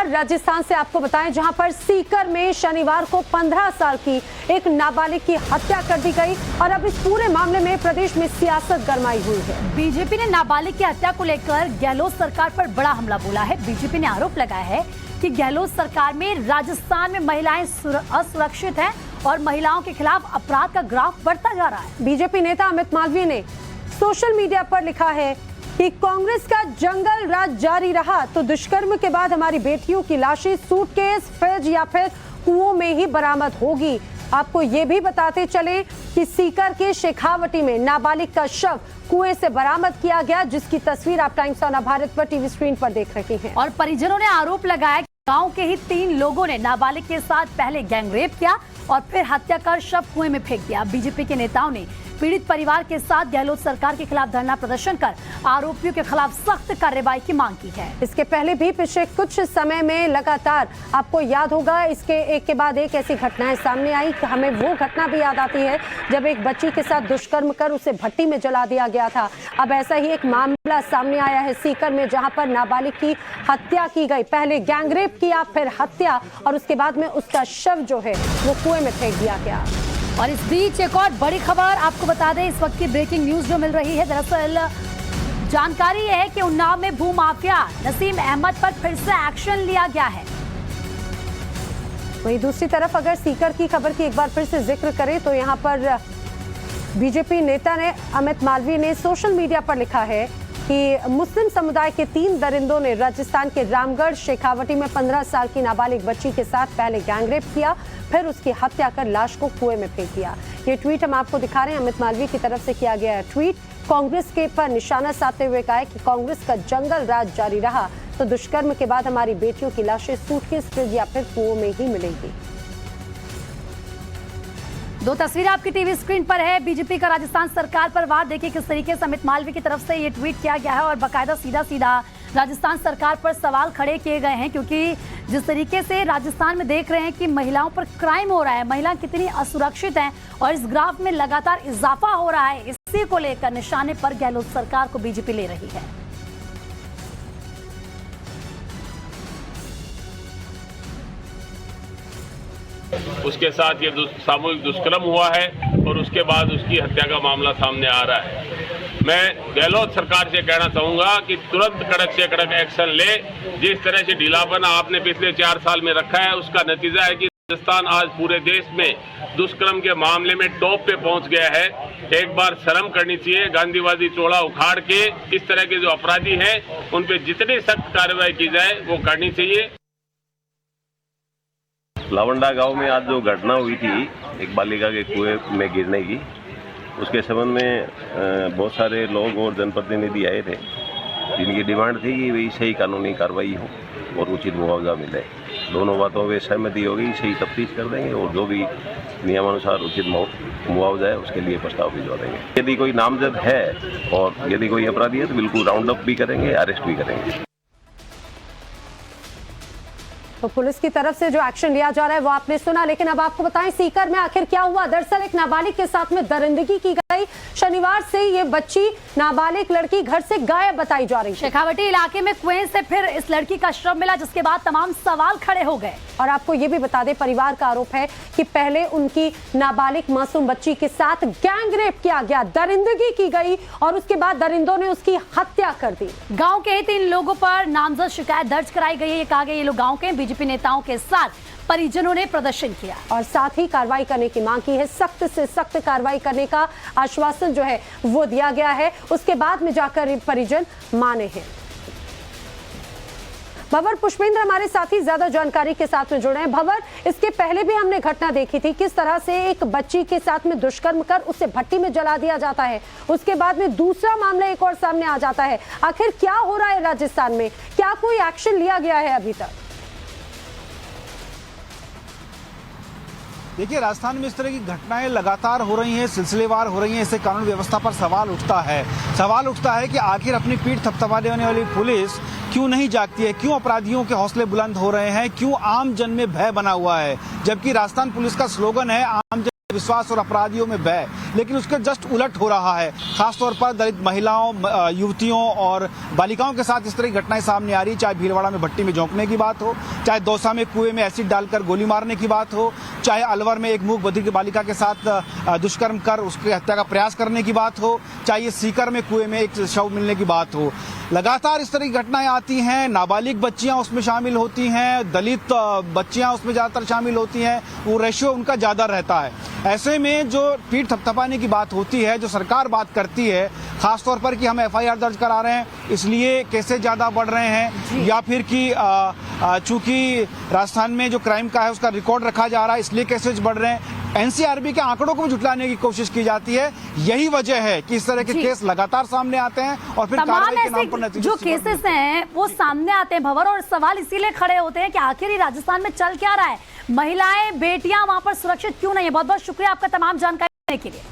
खबर राजस्थान से आपको बताएं, जहां पर सीकर में शनिवार को 15 साल की एक नाबालिग की हत्या कर दी गई और अब इस पूरे मामले में प्रदेश में सियासत गरमाई हुई है। बीजेपी ने नाबालिग की हत्या को लेकर गहलोत सरकार पर बड़ा हमला बोला है। बीजेपी ने आरोप लगाया है कि गहलोत सरकार में राजस्थान में महिलाएं असुरक्षित हैं और महिलाओं के खिलाफ अपराध का ग्राफ बढ़ता जा रहा है। बीजेपी नेता अमित मालवीय ने सोशल मीडिया पर लिखा है कि कांग्रेस का जंगल राज जारी रहा तो दुष्कर्म के बाद हमारी बेटियों की लाशें सूटकेस, फ्रिज या फिर कुओं में ही बरामद होगी। आपको ये भी बताते चले कि सीकर के शेखावटी में नाबालिग का शव कुएं से बरामद किया गया, जिसकी तस्वीर आप टाइम्स ऑफ भारत पर टीवी स्क्रीन पर देख रहे हैं। और परिजनों ने आरोप लगाया कि गांव के ही 3 लोगों ने नाबालिग के साथ पहले गैंगरेप किया और फिर हत्या कर शव कुएं में फेंक दिया। बीजेपी के नेताओं ने पीड़ित परिवार के साथ गहलोत सरकार के खिलाफ धरना प्रदर्शन कर आरोपियों के खिलाफ सख्त कार्रवाई की मांग की है। इसके पहले भी पिछले कुछ समय में लगातार आपको याद होगा इसके एक के बाद एक ऐसी घटनाएं सामने आई। हमें वो घटना भी याद आती है जब एक बच्ची के साथ दुष्कर्म कर उसे भट्टी में जला दिया गया था। अब ऐसा ही एक मामला सामने आया है सीकर में, जहां पर नाबालिग की हत्या की गई। पहले गैंगरेप किया, फिर हत्या और उसके बाद में उसका शव जो है वो कुएं में फेंक दिया गया। और इस बीच एक और बड़ी खबर आपको बता दें, इस वक्त की ब्रेकिंग न्यूज जो मिल रही है। दरअसल जानकारी है कि उन्नाव में भूमाफिया नसीम अहमद पर फिर से एक्शन लिया गया है। वहीं दूसरी तरफ अगर सीकर की खबर की एक बार फिर से जिक्र करें तो यहां पर बीजेपी नेता ने अमित मालवीय ने सोशल मीडिया पर लिखा है कि मुस्लिम समुदाय के 3 दरिंदों ने राजस्थान के रामगढ़ शेखावटी में 15 साल की नाबालिग बच्ची के साथ पहले गैंगरेप किया, फिर उसकी हत्या कर लाश को कुएं में फेंक दिया। ये ट्वीट हम आपको दिखा रहे हैं, अमित मालवीय की तरफ से किया गया है ट्वीट। कांग्रेस के पर निशाना साधते हुए कहा है कि कांग्रेस का जंगल राज जारी रहा तो दुष्कर्म के बाद हमारी बेटियों की लाशें सूटकेस, फ्रिज या फिर कुओं में ही मिलेंगी। 2 तस्वीरें आपकी टीवी स्क्रीन पर है। बीजेपी का राजस्थान सरकार पर वार, देखिए किस तरीके से अमित मालवीय की तरफ से ये ट्वीट किया गया है और बाकायदा सीधा राजस्थान सरकार पर सवाल खड़े किए गए हैं, क्योंकि जिस तरीके से राजस्थान में देख रहे हैं कि महिलाओं पर क्राइम हो रहा है, महिलाएं कितनी असुरक्षित हैं और इस ग्राफ में लगातार इजाफा हो रहा है, इसी को लेकर निशाने पर गहलोत सरकार को बीजेपी ले रही है। उसके साथ ये सामूहिक दुष्कर्म हुआ है और उसके बाद उसकी हत्या का मामला सामने आ रहा है। मैं गहलोत सरकार से कहना चाहूंगा कि तुरंत कड़क से कड़क एक्शन ले। जिस तरह से ढीलापन आपने पिछले 4 साल में रखा है, उसका नतीजा है कि राजस्थान आज पूरे देश में दुष्कर्म के मामले में टॉप पे पहुंच गया है। एक बार शर्म करनी चाहिए। गांधीवादी चोला उखाड़ के इस तरह के जो अपराधी हैं उन पे जितनी सख्त कार्रवाई की जाए वो करनी चाहिए। लावंडा गांव में आज जो घटना हुई थी एक बालिका के कुएं में गिरने की, उसके संबंध में बहुत सारे लोग और जनप्रतिनिधि आए थे, जिनकी डिमांड थी कि वही सही कानूनी कार्रवाई हो और उचित मुआवजा मिले। दोनों बातों में सहमति हो गई, सही तफ्तीश कर देंगे और जो भी नियमानुसार उचित मुआवजा है उसके लिए प्रस्ताव भिजवा देंगे। यदि कोई नामजद है और यदि कोई अपराधी है तो बिल्कुल राउंड अप भी करेंगे, अरेस्ट भी करेंगे। तो पुलिस की तरफ से जो एक्शन लिया जा रहा है वो आपने सुना, लेकिन अब आपको बताएं सीकर में आखिर क्या हुआ। दरअसल एक नाबालिग के साथ में दरिंदगी की गई। शनिवार से ये बच्ची नाबालिग लड़की घर से गायब बताई जा रही है। शेखावटी इलाके में कुएं से फिर इस लड़की का शव मिला, जिसके बाद तमाम सवाल खड़े हो गए। और आपको ये भी बता दें, परिवार का आरोप है कि पहले उनकी नाबालिग मासूम बच्ची के साथ गैंगरेप किया गया, दरिंदगी की गई और उसके बाद दरिंदों ने उसकी हत्या कर दी। गाँव के ही 3 लोगों पर नामजद शिकायत दर्ज कराई गई है। ये कहा गया ये लोग गाँव के बीजेपी नेताओं के साथ परिजनों ने प्रदर्शन किया और साथ ही कार्रवाई करने की मांग की है। सख्त से सख्त कार्रवाई करने का आश्वासन जो है वो दिया गया है, उसके बाद में जाकर परिजन माने हैं। भंवर पुष्पेंद्र हमारे साथी ज्यादा जानकारी के साथ में जुड़े हैं। भंवर, इसके पहले भी हमने घटना देखी थी, किस तरह से एक बच्ची के साथ में दुष्कर्म कर उसे भट्टी में जला दिया जाता है, उसके बाद में दूसरा मामला एक और सामने आ जाता है। आखिर क्या हो रहा है राजस्थान में? क्या कोई एक्शन लिया गया है अभी तक? देखिए, राजस्थान में इस तरह की घटनाएं लगातार हो रही हैं, सिलसिलेवार हो रही हैं। इससे कानून व्यवस्था पर सवाल उठता है कि आखिर अपनी पीठ थपथपाने वाली पुलिस क्यों नहीं जागती है, क्यों अपराधियों के हौसले बुलंद हो रहे हैं, क्यों आम जन में भय बना हुआ है। जबकि राजस्थान पुलिस का स्लोगन है आम जन विश्वास और अपराधियों में भय, लेकिन उसके जस्ट उलट हो रहा है। खासतौर पर दलित महिलाओं, युवतियों और बालिकाओं के साथ इस तरह की घटनाएं सामने आ रही, चाहे भीलवाड़ा में भट्टी में झोंकने की बात हो, चाहे दौसा में कुएं में एसिड डालकर गोली मारने की बात हो, चाहे अलवर में एक मूक बधिर की बालिका के साथ दुष्कर्म कर उसकी हत्या का प्रयास करने की बात हो, चाहे ये सीकर में कुएं में एक शव मिलने की बात हो। लगातार इस तरह की घटनाएं आती हैं, नाबालिग बच्चियां उसमें शामिल होती हैं, दलित बच्चियां उसमें ज़्यादातर शामिल होती हैं, वो रेशियो उनका ज़्यादा रहता है। ऐसे में जो पीठ थपथपाने की बात होती है, जो सरकार बात करती है खासतौर पर कि हम एफआईआर दर्ज करा रहे हैं इसलिए केसेस ज़्यादा बढ़ रहे हैं, या फिर कि चूंकि राजस्थान में जो क्राइम का है उसका रिकॉर्ड रखा जा रहा है इसलिए केसेस बढ़ रहे हैं, एनसीआरबी के आंकड़ों को भी झुटलाने की कोशिश की जाती है। यही वजह है कि इस तरह के केस लगातार सामने आते हैं और फिर तमाम ऐसे जो केसेस हैं वो सामने आते हैं भंवर, और सवाल इसीलिए खड़े होते हैं कि आखिर राजस्थान में चल क्या रहा है, महिलाएं बेटियां वहां पर सुरक्षित क्यों नहीं है। बहुत बहुत शुक्रिया आपका तमाम जानकारी देने के लिए।